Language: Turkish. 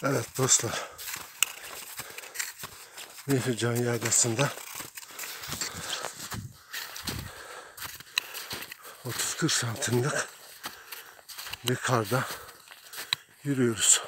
Evet dostlar, Nehircan Yaylası'nda 30-40 santimlik bir karda yürüyoruz.